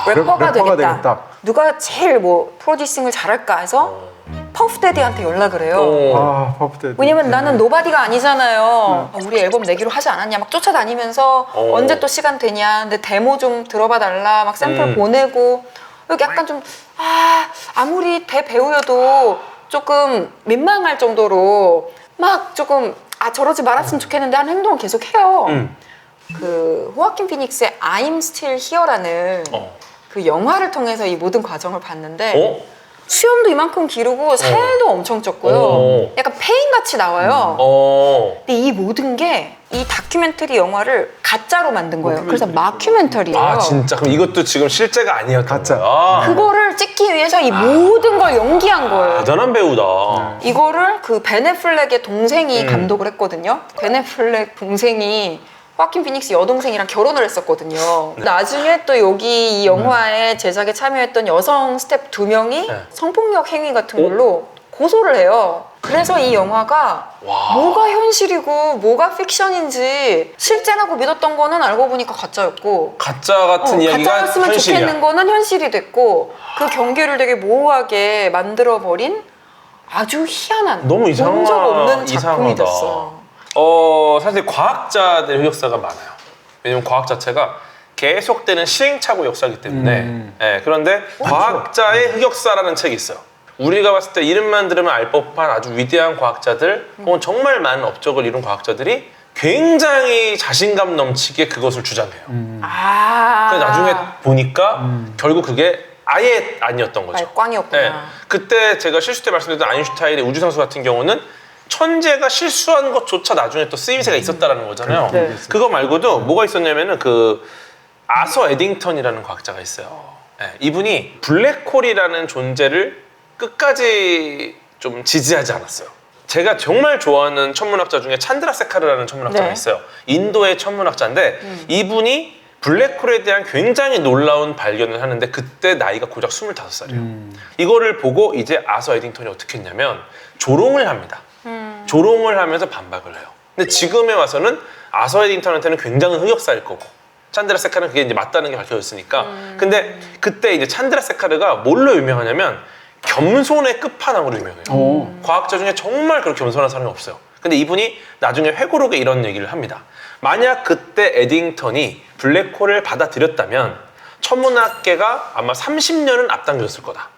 래퍼가 되겠다. 누가 제일 뭐 프로듀싱을 잘할까 해서 퍼프데디한테 연락을 해요. 퍼프데디. 왜냐면 나는 노바디가 아니잖아요. 우리 앨범 내기로 하지 않았냐 막 쫓아다니면서 언제 또 시간 되냐 근데 데모 좀 들어봐 달라 막 샘플 보내고 여기 약간 좀 아무리 대배우여도 조금 민망할 정도로 막 조금 저러지 말았으면 좋겠는데 하는 행동을 계속 해요. 그 호아킨 피닉스의 I'm Still Here라는 그 영화를 통해서 이 모든 과정을 봤는데 수염도 이만큼 기르고 살도 엄청 쪘고요. 약간 페인같이 나와요. 근데 이 모든 게 이 다큐멘터리 영화를 가짜로 만든 거예요. 그래서 마큐멘터리예요. 진짜? 그럼 이것도 지금 실제가 아니었던 가짜. 거야? 그거를 찍기 위해서 이 모든 걸 연기한 거예요. 대단한 배우다. 이거를 그 벤 애플렉의 동생이 감독을 했거든요. 벤 애플렉 동생이 호아킨 피닉스 여동생이랑 결혼을 했었거든요. 나중에 또 여기 이 영화의 제작에 참여했던 여성 스텝 2명이 성폭력 행위 같은 걸로 고소를 해요. 그래서 이 영화가 뭐가 현실이고 뭐가 픽션인지 실제라고 믿었던 거는 알고 보니까 가짜였고 가짜 같은 이야기가 가짜였으면 현실이야. 좋겠는 거는 현실이 됐고 그 경계를 되게 모호하게 만들어버린 아주 희한한 너무 본 적 없는 작품이 이상하다. 됐어요. 사실 과학자들의 흑역사가 많아요. 왜냐면 과학 자체가 계속되는 시행착오 역사이기 때문에. 그런데 과학자의 흑역사라는 책이 있어요. 우리가 봤을 때 이름만 들으면 알 법한 아주 위대한 과학자들 혹은 정말 많은 업적을 이룬 과학자들이 굉장히 자신감 넘치게 그것을 주장해요. 그래서 나중에 보니까 결국 그게 아예 아니었던 거죠. 꽝이었구나. 그때 제가 실수 때 말씀드렸던 아인슈타인의 우주선수 같은 경우는 천재가 실수한 것조차 나중에 또 쓰임새가 있었다라는 거잖아요. 그거 말고도 뭐가 있었냐면은 그 아서 에딩턴이라는 과학자가 있어요. 이분이 블랙홀이라는 존재를 끝까지 좀 지지하지 않았어요. 제가 정말 좋아하는 천문학자 중에 찬드라세카르라는 천문학자가 있어요. 인도의 천문학자인데 이분이 블랙홀에 대한 굉장히 놀라운 발견을 하는데 그때 나이가 고작 25살이에요. 이거를 보고 이제 아서 에딩턴이 어떻게 했냐면 조롱을 합니다. 조롱을 하면서 반박을 해요. 근데 지금에 와서는 아서 에딩턴한테는 굉장히 흑역사일 거고 찬드라세카르는 그게 이제 맞다는 게 밝혀졌으니까 근데 그때 이제 찬드라세카르가 뭘로 유명하냐면 겸손의 끝판왕으로 유명해요. 과학자 중에 정말 그렇게 겸손한 사람이 없어요. 근데 이분이 나중에 회고록에 이런 얘기를 합니다. 만약 그때 에딩턴이 블랙홀을 받아들였다면 천문학계가 아마 30년은 앞당겨졌을 거다.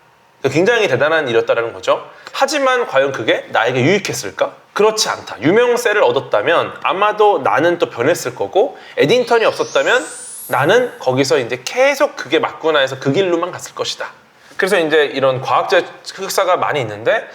굉장히 대단한 일이었다는 거죠. 하지만 과연 그게 나에게 유익했을까? 그렇지 않다. 유명세를 얻었다면 아마도 나는 또 변했을 거고, 에딩턴이 없었다면 나는 거기서 이제 계속 그게 맞구나 해서 그 길로만 갔을 것이다. 그래서 이제 이런 과학자 흑사가 많이 있는데,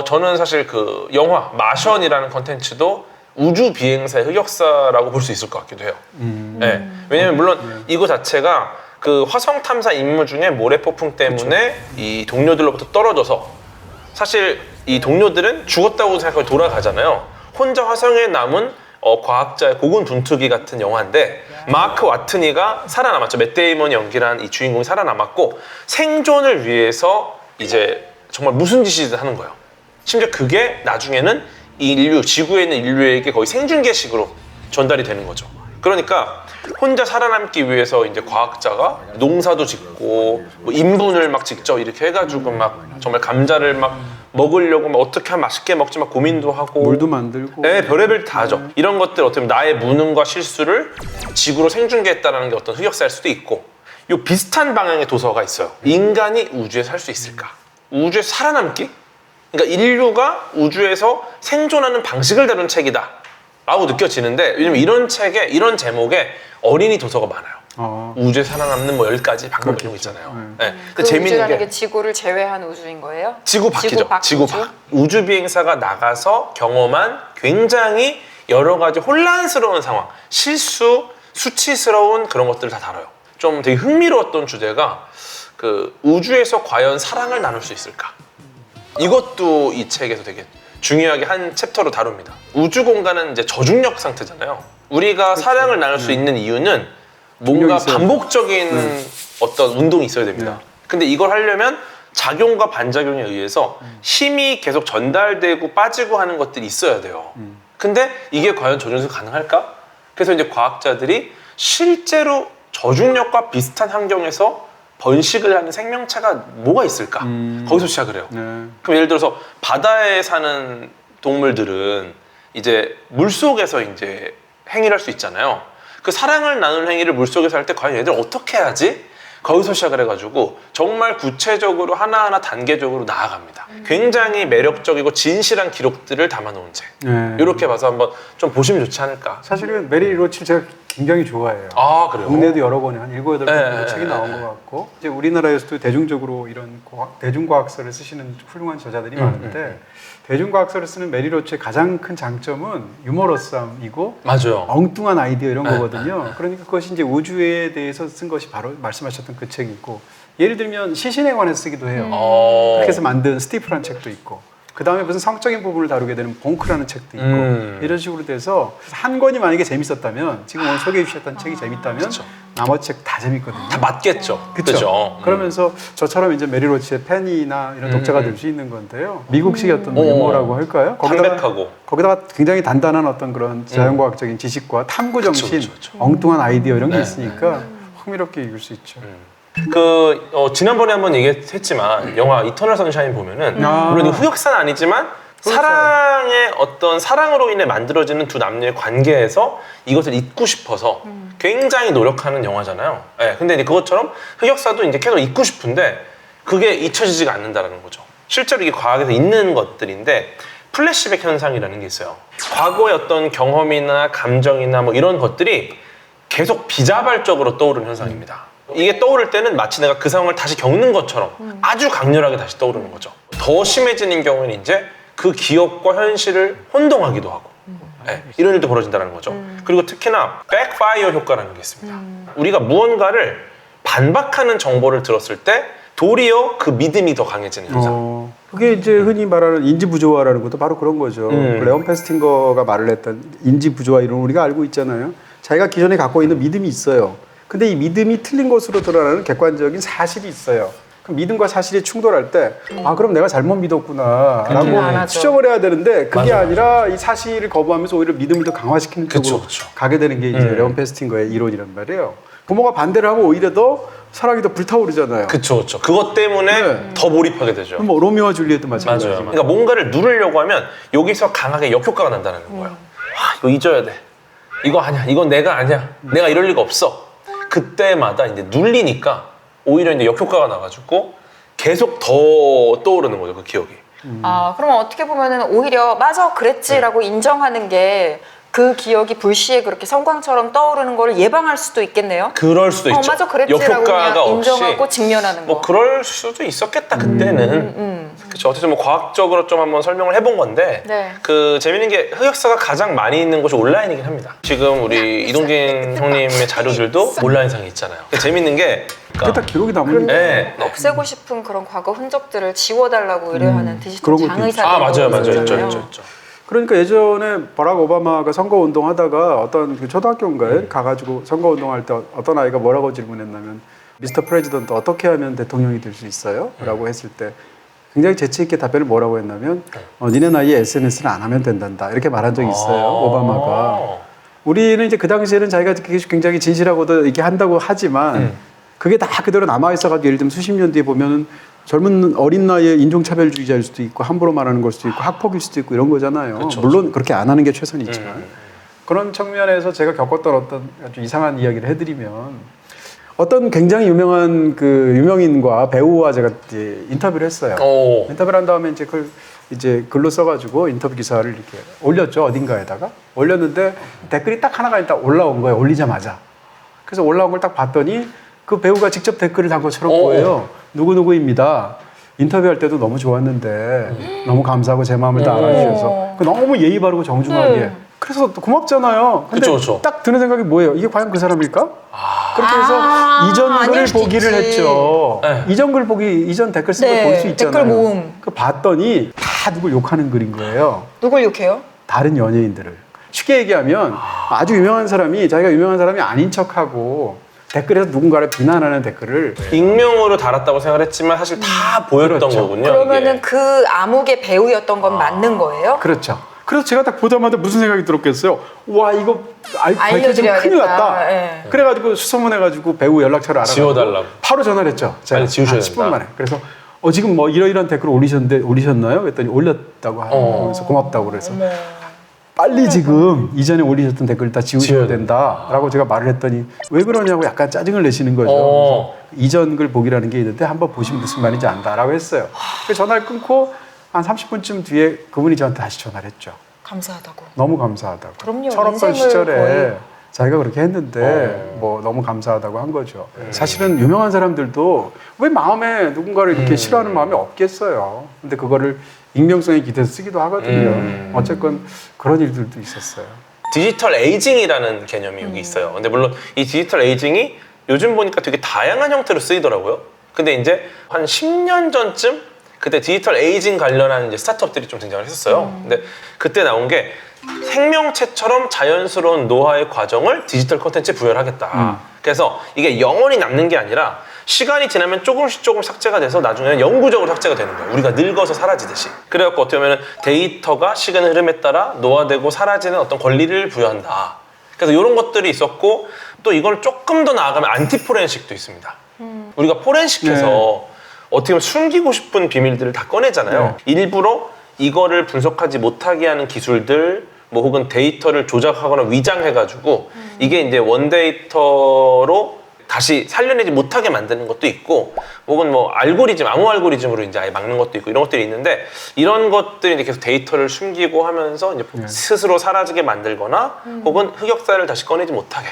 저는 사실 그 영화 마션이라는 컨텐츠도 우주 비행사의 흑역사라고 볼 수 있을 것 같기도 해요. 네. 왜냐면 물론 이거 자체가 그 화성 탐사 임무 중에 모래폭풍 때문에 이 동료들로부터 떨어져서, 사실 이 동료들은 죽었다고 생각하고 돌아가잖아요. 혼자 화성에 남은 과학자의 고군분투기 같은 영화인데, 마크 와트니가 살아남았죠. 맷 데이먼이 연기한 이 주인공이 살아남았고, 생존을 위해서 이제 정말 무슨 짓이든 하는 거예요. 심지어 그게 나중에는 인류, 지구에 있는 인류에게 거의 생중계식으로 전달이 되는 거죠. 그러니까 혼자 살아남기 위해서 이제 과학자가 농사도 짓고 뭐 인분을 막 직접 이렇게 해가지고 막 정말 감자를 막 먹으려고 막 어떻게 하면 맛있게 먹지 막 고민도 하고, 물도 만들고. 네, 별의별 다 하죠. 이런 것들 어떻게 보면 나의 무능과 실수를 지구로 생중계했다는 게 어떤 흑역사일 수도 있고, 요 비슷한 방향의 도서가 있어요. 인간이 우주에 살 수 있을까? 우주에 살아남기? 그러니까 인류가 우주에서 생존하는 방식을 다룬 책이다 라고 느껴지는데, 왜냐면 이런 책에, 이런 제목에 어린이 도서가 많아요. 우주에 살아남는 뭐 10가지 방법 이런 거 있잖아요. 네. 그 우주라는 게 지구를 제외한 우주인 거예요? 지구 밖이죠. 지구 밖. 우주 비행사가 나가서 경험한 굉장히 여러 가지 혼란스러운 상황, 실수, 수치스러운 그런 것들을 다 다뤄요. 좀 되게 흥미로웠던 주제가 그 우주에서 과연 사랑을 나눌 수 있을까? 이것도 이 책에서 되게 중요하게 한 챕터로 다룹니다. 우주 공간은 이제 저중력 상태잖아요. 우리가 사랑을 나눌 수 있는 이유는 뭔가 반복적인 어떤 운동이 있어야 됩니다. 근데 이걸 하려면 작용과 반작용에 의해서 힘이 계속 전달되고 빠지고 하는 것들이 있어야 돼요. 근데 이게 과연 저중력에서 가능할까? 그래서 이제 과학자들이 실제로 저중력과 비슷한 환경에서 번식을 하는 생명체가 뭐가 있을까? 거기서 시작을 해요. 그럼 예를 들어서 바다에 사는 동물들은 이제 물속에서 이제 행위를 할 수 있잖아요. 그 사랑을 나누는 행위를 물속에서 할 때 과연 얘들 어떻게 해야지? 거기서 시작을 해가지고 정말 구체적으로 하나하나 단계적으로 나아갑니다. 굉장히 매력적이고 진실한 기록들을 담아놓은 책. 이렇게 봐서 한번 좀 보시면 좋지 않을까. 사실은 메리 로칠 제가 굉장히 좋아해요. 아, 그래요? 국내도 여러 번에 한 7, 8번 책이 나온 것 같고, 이제 우리나라에서도 대중적으로 이런 대중과학서를 쓰시는 훌륭한 저자들이 많은데, 대중과학서를 쓰는 메리 로치의 가장 큰 장점은 유머러스함이고, 맞아요. 엉뚱한 아이디어 이런 거거든요. 그러니까 그것이 이제 우주에 대해서 쓴 것이 바로 말씀하셨던 그 책이고, 예를 들면 시신에 관해서 쓰기도 해요. 그렇게 해서 만든 스티프라는 책도 있고, 그 다음에 무슨 성적인 부분을 다루게 되는 봉크라는 책도 있고, 이런 식으로 돼서 한 권이 만약에 재밌었다면, 지금 오늘 소개해 주셨던 책이 재밌다면, 그쵸. 나머지 책 다 재밌거든요. 다 맞겠죠. 그렇죠. 그러면서 저처럼 이제 메리 로치의 팬이나 이런 독자가 될 수 있는 건데요. 미국식 어떤 유머라고 할까요? 담백하고. 거기다가 굉장히 단단한 어떤 그런 자연과학적인 지식과 탐구 정신, 그쵸. 엉뚱한 아이디어 이런 게 있으니까 흥미롭게 읽을 수 있죠. 지난번에 한번 얘기했지만 영화 이터널 선샤인 보면은 물론 흑역사는 아니지만 사랑의 어떤 사랑으로 인해 만들어지는 두 남녀의 관계에서 이것을 잊고 싶어서 굉장히 노력하는 영화잖아요. 네, 근데 이제 그것처럼 흑역사도 이제 계속 잊고 싶은데 그게 잊혀지지가 않는다는 거죠. 실제로 이게 과학에서 있는 것들인데 플래시백 현상이라는 게 있어요. 과거의 어떤 경험이나 감정이나 뭐 이런 것들이 계속 비자발적으로 떠오르는 현상입니다. 이게 떠오를 때는 마치 내가 그 상황을 다시 겪는 것처럼 아주 강렬하게 다시 떠오르는 거죠. 더 심해지는 경우는 이제 그 기억과 현실을 혼동하기도 하고 네, 이런 일도 벌어진다는 거죠. 그리고 특히나 백파이어 효과라는 게 있습니다. 우리가 무언가를 반박하는 정보를 들었을 때 도리어 그 믿음이 더 강해지는 현상. 그게 이제 흔히 말하는 인지부조화라는 것도 바로 그런 거죠. 레온 페스팅거가 말을 했던 인지부조화 이론 우리가 알고 있잖아요. 자기가 기존에 갖고 있는 믿음이 있어요. 근데 이 믿음이 틀린 것으로 드러나는 객관적인 사실이 있어요. 그럼 믿음과 사실이 충돌할 때, 아, 그럼 내가 잘못 믿었구나라고 추정을 해야 되는데, 그게 맞아. 아니라 이 사실을 거부하면서 오히려 믿음을 더 강화시키는 쪽으로 가게 되는 게 이제 레온 페스팅거의 이론이란 말이에요. 부모가 반대를 하면 오히려 더 사랑이 더 불타오르잖아요. 그쵸. 그것 때문에 네. 더 몰입하게 되죠. 뭐 로미오와 줄리엣도 마찬가지죠. 맞아요. 그러니까 뭔가를 누르려고 하면 여기서 강하게 역효과가 난다는 거예요. 아, 이거 잊어야 돼. 이거 아니야. 이건 내가 아니야. 내가 이럴 리가 없어. 그때마다 이제 눌리니까 오히려 이제 역효과가 나가지고 계속 더 떠오르는 거죠. 그 기억이. 아, 그러면 어떻게 보면은 오히려 맞아 그랬지라고 인정하는 게 그 기억이 불시에 그렇게 성광처럼 떠오르는 걸 예방할 수도 있겠네요. 그럴 수도 있죠. 맞아 그랬지라고 역효과가 그냥 없이 인정하고 직면하는 거. 뭐 그럴 수도 있었겠다 그때는. 그렇죠. 어쨌든 뭐 과학적으로 좀 한번 설명을 해본 건데 네. 그 재밌는 게 흑역사가 가장 많이 있는 곳이 온라인이긴 합니다. 지금 우리 이동진 형님의 자료들도 온라인상에 있잖아요. 재밌는 게 그게 다 기록이 남는 네. 없애고 싶은 그런 과거 흔적들을 지워달라고 의뢰하는 디지털 그런 것도 장의사들. 아 맞아요. 있죠. 그러니까 예전에 버락 오바마가 선거 운동하다가 어떤 그 초등학교인가에 가가지고 선거 운동할 때 어떤 아이가 뭐라고 질문했냐면 미스터 프레지던트 어떻게 하면 대통령이 될 수 있어요? 라고 했을 때 굉장히 재치 있게 답변을 뭐라고 했냐면 니네 나이에 SNS를 안 하면 된단다 이렇게 말한 적이 있어요. 오바마가. 우리는 이제 그 당시에는 자기가 굉장히 진실하고도 이렇게 한다고 하지만 그게 다 그대로 남아있어가지고 예를 들면 수십 년 뒤에 보면은 젊은 어린 나이에 인종차별주의자일 수도 있고 함부로 말하는 걸 수도 있고 학폭일 수도 있고 이런 거잖아요. 그쵸, 물론 그렇게 안 하는 게 최선이지만 그런 측면에서 제가 겪었던 어떤 아주 이상한 이야기를 해드리면 어떤 굉장히 유명한 그 유명인과 배우와 제가 이제 인터뷰를 했어요. 오. 인터뷰를 한 다음에 이제 그걸 이제 글로 써가지고 인터뷰 기사를 이렇게 올렸죠. 어딘가에다가 올렸는데 댓글이 딱 하나가 일단 올라온 거예요. 올리자마자. 그래서 올라온 걸 딱 봤더니 그 배우가 직접 댓글을 단 것처럼 보여요. 누구누구입니다. 인터뷰할 때도 너무 좋았는데 너무 감사하고 제 마음을 다 알아주셔서 너무 예의 바르고 정중하게 그래서 또 고맙잖아요. 근데 그쵸. 딱 드는 생각이 뭐예요? 이게 과연 그 사람일까? 그렇게 해서 이전 아닐 글을 수도 보기를 있지. 했죠. 네. 이전 글 보기, 이전 댓글 쓴 걸 네, 볼 수 있잖아요. 댓글 모음. 그 봤더니 다 누굴 욕하는 글인 거예요. 누굴 욕해요? 다른 연예인들을. 쉽게 얘기하면 아주 유명한 사람이 자기가 유명한 사람이 아닌 척하고 댓글에서 누군가를 비난하는 댓글을 익명으로 달았다고 생각했지만 사실 다 보였던 그렇죠. 거군요. 그러면은 이게. 그 암흑의 배우였던 건 맞는 거예요? 그렇죠. 그래서 제가 딱 보자마자 무슨 생각이 들었겠어요. 와 이거 밝혀지면 큰일 났다. 예. 그래가지고 수소문해가지고 배우 연락처를 알아가지고 지워달라고. 바로 전화를 했죠. 제가 빨리 지우셔야 10분 된다. 만에. 그래서 지금 뭐 이러이러한 댓글 올리셨나요? 그랬더니 올렸다고 하면서 고맙다고 그래서 빨리 지금 이전에 올리셨던 댓글 다 지우셔야 된다라고 제가 말을 했더니 왜 그러냐고 약간 짜증을 내시는 거죠. 그래서 이전 글 보기라는 게 있는데 한번 보시면 무슨 말인지 안다라고 했어요. 그래서 전화를 끊고 한 30분쯤 뒤에 그분이 저한테 다시 전화를 했죠. 감사하다고. 너무 감사하다고. 그럼요. 철없던 인생을 시절에 거의. 자기가 그렇게 했는데 뭐 너무 감사하다고 한 거죠. 사실은 유명한 사람들도 왜 마음에 누군가를 이렇게 싫어하는 마음이 없겠어요. 근데 그거를 익명성에 기대서 쓰기도 하거든요. 어쨌건 그런 일들도 있었어요. 디지털 에이징이라는 개념이 여기 있어요. 근데 물론 이 디지털 에이징이 요즘 보니까 되게 다양한 형태로 쓰이더라고요. 근데 이제 한 10년 전쯤 그때 디지털 에이징 관련한 이제 스타트업들이 좀 등장을 했었어요. 근데 그때 나온 게 생명체처럼 자연스러운 노화의 과정을 디지털 콘텐츠에 부여하겠다. 그래서 이게 영원히 남는 게 아니라 시간이 지나면 조금씩 삭제가 돼서 나중에는 영구적으로 삭제가 되는 거예요. 우리가 늙어서 사라지듯이. 그래갖고 어떻게 보면 데이터가 시간의 흐름에 따라 노화되고 사라지는 어떤 권리를 부여한다. 그래서 이런 것들이 있었고 또 이걸 조금 더 나아가면 안티 포렌식도 있습니다. 우리가 포렌식해서 어떻게 보면 숨기고 싶은 비밀들을 다 꺼내잖아요. 일부러 이거를 분석하지 못하게 하는 기술들 뭐 혹은 데이터를 조작하거나 위장해가지고 이게 이제 원데이터로 다시 살려내지 못하게 만드는 것도 있고 혹은 뭐 알고리즘, 암호 알고리즘으로 이제 아예 막는 것도 있고 이런 것들이 있는데 이런 것들이 이제 계속 데이터를 숨기고 하면서 이제 스스로 사라지게 만들거나 혹은 흑역사를 다시 꺼내지 못하게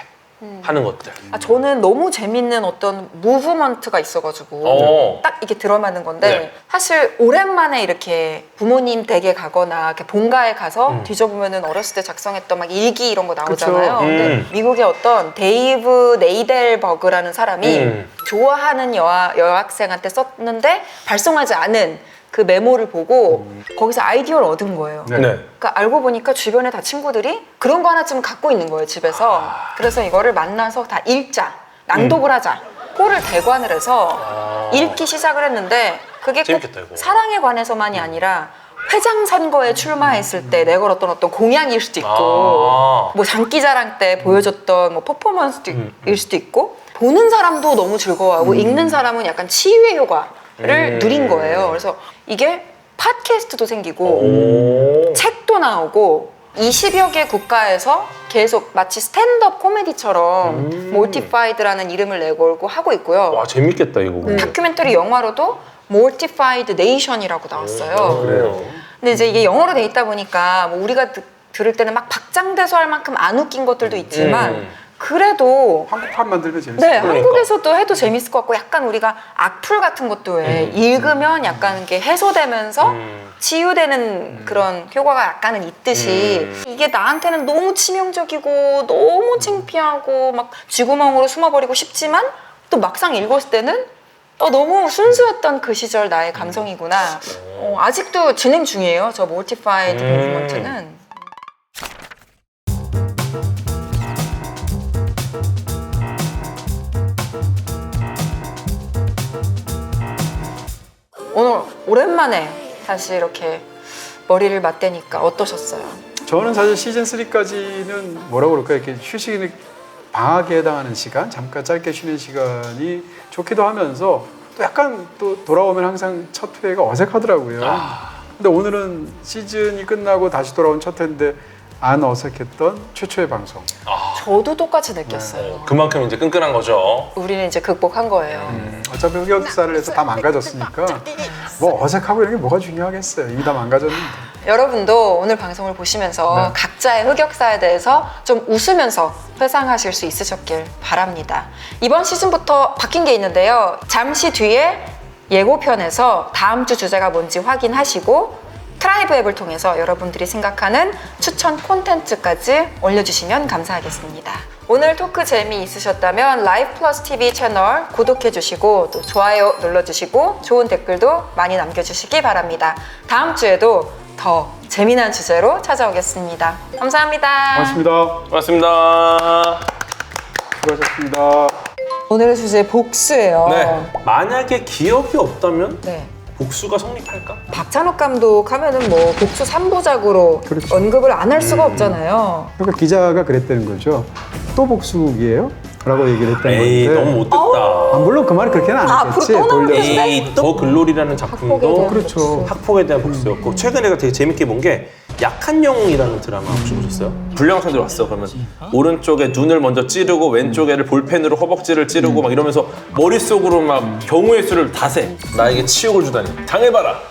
하는 것들. 아, 저는 너무 재밌는 어떤 무브먼트가 있어가지고 딱 이게 들어맞는 건데 네. 사실 오랜만에 이렇게 부모님 댁에 가거나 이렇게 본가에 가서 뒤져보면은 어렸을 때 작성했던 막 일기 이런 거 나오잖아요. 그쵸. 근데 미국의 어떤 데이브 네이델버그라는 사람이 좋아하는 여학생한테 썼는데 발송하지 않은 그 메모를 보고 거기서 아이디어를 얻은 거예요. 네. 그러니까 알고 보니까 주변에 다 친구들이 그런 거 하나쯤 갖고 있는 거예요, 집에서. 그래서 이거를 만나서 다 읽자, 낭독을 하자. 꼴을 대관을 해서 읽기 시작을 했는데 그게 꼭 재밌겠다, 이거. 사랑에 관해서만이 아니라 회장 선거에 출마했을 때 내걸었던 어떤 공약일 수도 있고 뭐 장기자랑 때 보여줬던 뭐 퍼포먼스일 수도 있고 보는 사람도 너무 즐거워하고 읽는 사람은 약간 치유의 효과를 누린 거예요. 그래서 이게 팟캐스트도 생기고 책도 나오고 20여 개 국가에서 계속 마치 스탠드업 코미디처럼 몰티파이드라는 이름을 내걸고 하고 있고요. 와 재밌겠다 이거. 다큐멘터리 영화로도 몰티파이드 네이션이라고 나왔어요. 그래요. 근데 이제 이게 영어로 돼 있다 보니까 뭐 우리가 들을 때는 막 박장대소할 만큼 안 웃긴 것들도 있지만 그래도 한국판 만들면 재밌을 네, 것 같아요. 한국에서도 해도 재밌을 것 같고 약간 우리가 악플 같은 것도 왜 읽으면 약간 이게 해소되면서 치유되는 그런 효과가 약간은 있듯이 이게 나한테는 너무 치명적이고 너무 창피하고 막 쥐구멍으로 숨어버리고 싶지만 또 막상 읽었을 때는 너무 순수했던 그 시절 나의 감성이구나. 아직도 진행 중이에요. 저 몰티파이드 무브먼트는. 오늘 오랜만에 다시 이렇게 머리를 맞대니까 어떠셨어요? 저는 사실 시즌 3까지는 뭐라고 그럴까 이렇게 휴식이 방학에 해당하는 시간, 잠깐 짧게 쉬는 시간이 좋기도 하면서 또 약간 또 돌아오면 항상 첫 회가 어색하더라고요. 근데 오늘은 시즌이 끝나고 다시 돌아온 첫 회인데 안 어색했던 최초의 방송. 저도 똑같이 느꼈어요. 그만큼 이제 끈끈한 거죠. 우리는 이제 극복한 거예요. 어차피 흑역사를 해서 다 망가졌으니까 뭐 어색하고 이런 게 뭐가 중요하겠어요. 이미 다 망가졌는데. 여러분도 오늘 방송을 보시면서 각자의 흑역사에 대해서 좀 웃으면서 회상하실 수 있으셨길 바랍니다. 이번 시즌부터 바뀐 게 있는데요. 잠시 뒤에 예고편에서 다음 주 주제가 뭔지 확인하시고 트라이브 앱을 통해서 여러분들이 생각하는 추천 콘텐츠까지 올려주시면 감사하겠습니다. 오늘 토크 재미있으셨다면 라이프 플러스 TV 채널 구독해주시고 또 좋아요 눌러주시고 좋은 댓글도 많이 남겨주시기 바랍니다. 다음 주에도 더 재미난 주제로 찾아오겠습니다. 감사합니다. 고맙습니다. 고맙습니다. 수고하셨습니다. 오늘의 주제 복수예요. 네. 만약에 기억이 없다면 네. 복수가 성립할까? 박찬욱 감독 하면은 뭐 복수 3부작으로 그렇죠. 언급을 안 할 수가 없잖아요. 그러니까 기자가 그랬다는 거죠. 또 복수기예요? 라고 얘기를 했다는 에이 건데. 너무 못됐다. 물론 그 말을 그렇게는 안 앞으로 했겠지. 또 나올 돌려서. 텐데. 이 더 글로리라는 학폭에 작품도 대한 그렇죠. 복수. 학폭에 대한 복수였고 최근에 내가 되게 재밌게 본 게 약한 영웅이라는 드라마 혹시 보셨어요? 불량상들 왔어. 그러면 오른쪽에 눈을 먼저 찌르고 왼쪽에를 볼펜으로 허벅지를 찌르고 막 이러면서 머릿속으로 막 경우의 수를 다 세. 나에게 치욕을 주다니 당해봐라.